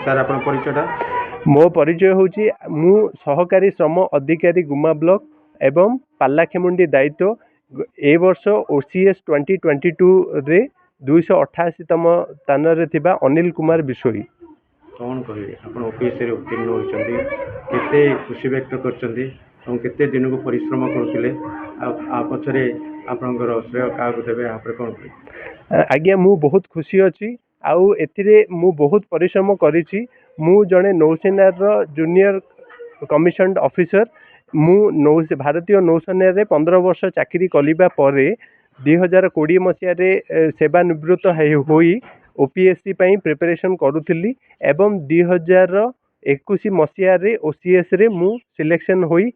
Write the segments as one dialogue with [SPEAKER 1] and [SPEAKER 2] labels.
[SPEAKER 1] Sir ଆପଣ ପରିଚୟଟା?
[SPEAKER 2] ମୋ ପରିଚୟ ହେଉଛି ମୁଁ ସହକାରୀ ଶ୍ରମ ଅଧିକାରୀ ଗୁମା ବ୍ଲକ ଏବଂ ପାଲାଖେମୁଣ୍ଡି ଦାୟିତ୍ୱ। ଏ ବର୍ଷ OCS 2022ରେ 288ତମ ସ୍ଥାନରେ ଥିବା ଅନିଲ କୁମାର ବିଶୋଇ।
[SPEAKER 1] କ'ଣ କହିବେ ଆପଣ OPSCରେ ଉତ୍ତୀର୍ଣ୍ଣ ହୋଇଛନ୍ତି, କେତେ ଖୁସି ବ୍ୟକ୍ତ କରିଛନ୍ତି ଏବଂ କେତେ ଦିନକୁ ପରିଶ୍ରମ କରୁଥିଲେ, ଆଉ ଆ ପଛରେ ଆପଣଙ୍କର ଶ୍ରେୟ କାହାକୁ ଦେବେ, ଆ ଉପରେ କ'ଣ କହିବେ?
[SPEAKER 2] ଆଜ୍ଞା ମୁଁ ବହୁତ ଖୁସି ଅଛି, ଆଉ ଏଥିରେ ମୁଁ ବହୁତ ପରିଶ୍ରମ କରିଛି। ମୁଁ ଜଣେ ନୌସେନାର ଜୁନିୟର କମିଶନଡ ଅଫିସର। ମୁଁ ଭାରତୀୟ ନୌସେନାରେ 15 ବର୍ଷ ଚାକିରି କରିବା ପରେ 2020 ମସିହାରେ ସେବାନିବୃତ୍ତ ହୋଇ OPSC ପାଇଁ ପ୍ରିପାରେସନ୍ କରୁଥିଲି ଏବଂ 2021 ମସିହାରେ OCSରେ ମୁଁ ସିଲେକ୍ସନ୍ ହୋଇ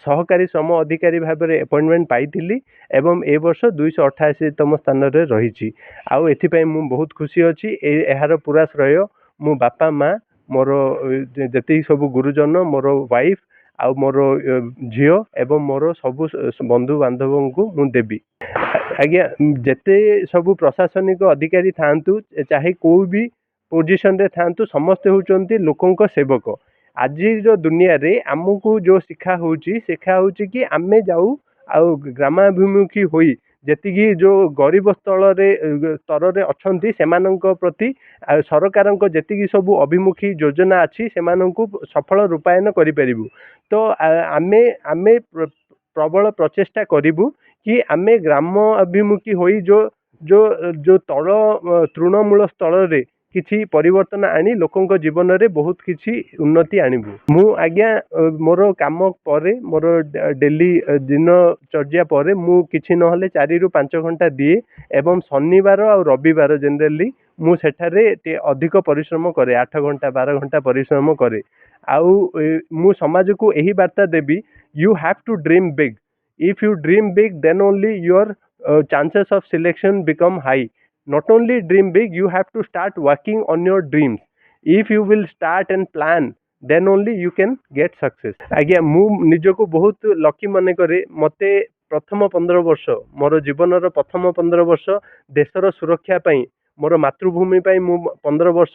[SPEAKER 2] ସହକାରୀ ଶ୍ରମ ଅଧିକାରୀ ଭାବରେ ଆପଏଣ୍ଟମେଣ୍ଟ ପାଇଥିଲି ଏବଂ ଏ ବର୍ଷ 288ତମ ସ୍ଥାନରେ ରହିଛି। ଆଉ ଏଥିପାଇଁ ମୁଁ ବହୁତ ଖୁସି ଅଛି। ଏହାର ପୁରା ଶ୍ରେୟ ମୋ ବାପା ମା, ମୋର ଯେତିକି ସବୁ ଗୁରୁଜନ, ମୋର ୱାଇଫ୍ ଆଉ ମୋର ଝିଅ ଏବଂ ମୋର ସବୁ ବନ୍ଧୁବାନ୍ଧବଙ୍କୁ ମୁଁ ଦେବି। ଆଜ୍ଞା ଯେତେ ସବୁ ପ୍ରଶାସନିକ ଅଧିକାରୀ ଥାଆନ୍ତୁ, ଚାहे କେଉଁ ବି ପୋଜିସନରେ ଥାଆନ୍ତୁ, ସମସ୍ତେ ହେଉଛନ୍ତି ଲୋକଙ୍କ ସେବକ। ଆଜିର ଦୁନିଆରେ ଆମକୁ ଯେଉଁ ଶିକ୍ଷା ହେଉଛି କି ଆମେ ଯାଉ ଆଉ ଗ୍ରାମାଭିମୁଖୀ ହୋଇ ଯେତିକି ଯେଉଁ ଗରିବ ସ୍ତରରେ ଅଛନ୍ତି ସେମାନଙ୍କ ପ୍ରତି ସରକାରଙ୍କ ଯେତିକି ସବୁ ଅଭିମୁଖୀ ଯୋଜନା ଅଛି ସେମାନଙ୍କୁ ସଫଳ ରୂପାୟନ କରିପାରିବୁ। ତ ଆମେ ପ୍ରବଳ ପ୍ରଚେଷ୍ଟା କରିବୁ କି ଆମେ ଗ୍ରାମ ଅଭିମୁଖୀ ହୋଇ ଯେଉଁ ତୃଣମୂଳ ସ୍ତରରେ କିଛି ପରିବର୍ତ୍ତନ ଆଣି ଲୋକଙ୍କ ଜୀବନରେ ବହୁତ କିଛି ଉନ୍ନତି ଆଣିବୁ। ମୁଁ ଆଜ୍ଞା ମୋର କାମ ପରେ, ମୋର ଡେଲି ଦିନଚର୍ଯ୍ୟା ପରେ ମୁଁ କିଛି ନହେଲେ 4 ରୁ 5 ଘଣ୍ଟା ଦିଏ ଏବଂ ଶନିବାର ଆଉ ରବିବାର ଜେନେରାଲି ମୁଁ ସେଠାରେ ଟିକେ ଅଧିକ ପରିଶ୍ରମ କରେ, 8 ଘଣ୍ଟା 12 ଘଣ୍ଟା ପରିଶ୍ରମ କରେ। ଆଉ ମୁଁ ସମାଜକୁ ଏହି ବାର୍ତ୍ତା ଦେବି, you have to dream big. If you dream big, then only your chances of selection become high. Not only dream big, you have to start working on your dreams. If you will start and plan, then only you can get success. ଆଜ୍ଞା ମୁଁ ନିଜକୁ ବହୁତ lucky ମନେ କରେ। ମୋତେ ପ୍ରଥମ 15 ବର୍ଷ, ମୋର ଜୀବନର ପ୍ରଥମ 15 ବର୍ଷ ଦେଶର ସୁରକ୍ଷା ପାଇଁ, ମୋର ମାତୃଭୂମି ପାଇଁ ମୁଁ 15 ବର୍ଷ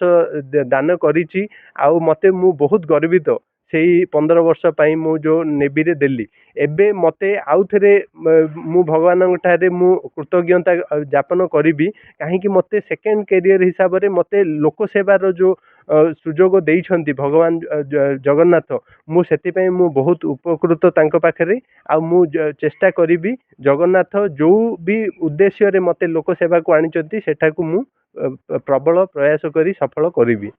[SPEAKER 2] ଦାନ କରିଛି। ଆଉ ମୁଁ ବହୁତ ଗର୍ବିତ ସେଇ 15 ବର୍ଷ ପାଇଁ ମୁଁ ଯେଉଁ ନେଭିରେ ଦେଲି। ଏବେ ମୋତେ ଆଉ ଥରେ ମୁଁ ଭଗବାନଙ୍କ ଠାରେ ମୁଁ କୃତଜ୍ଞତା ଜ୍ଞାପନ କରିବି, କାହିଁକି ମୋତେ ସେକେଣ୍ଡ କ୍ୟାରିୟର ହିସାବରେ ମୋତେ ଲୋକସେବାର ଯେଉଁ ସୁଯୋଗ ଦେଇଛନ୍ତି ଭଗବାନ ଜଗନ୍ନାଥ, ମୁଁ ସେଥିପାଇଁ ମୁଁ ବହୁତ ଉପକୃତ ତାଙ୍କ ପାଖରେ। ଆଉ ମୁଁ ଚେଷ୍ଟା କରିବି ଜଗନ୍ନାଥ ଯେଉଁ ବି ଉଦ୍ଦେଶ୍ୟରେ ମୋତେ ଲୋକସେବାକୁ ଆଣିଛନ୍ତି ସେଠାକୁ ମୁଁ ପ୍ରବଳ ପ୍ରୟାସ କରି ସଫଳ କରିବି।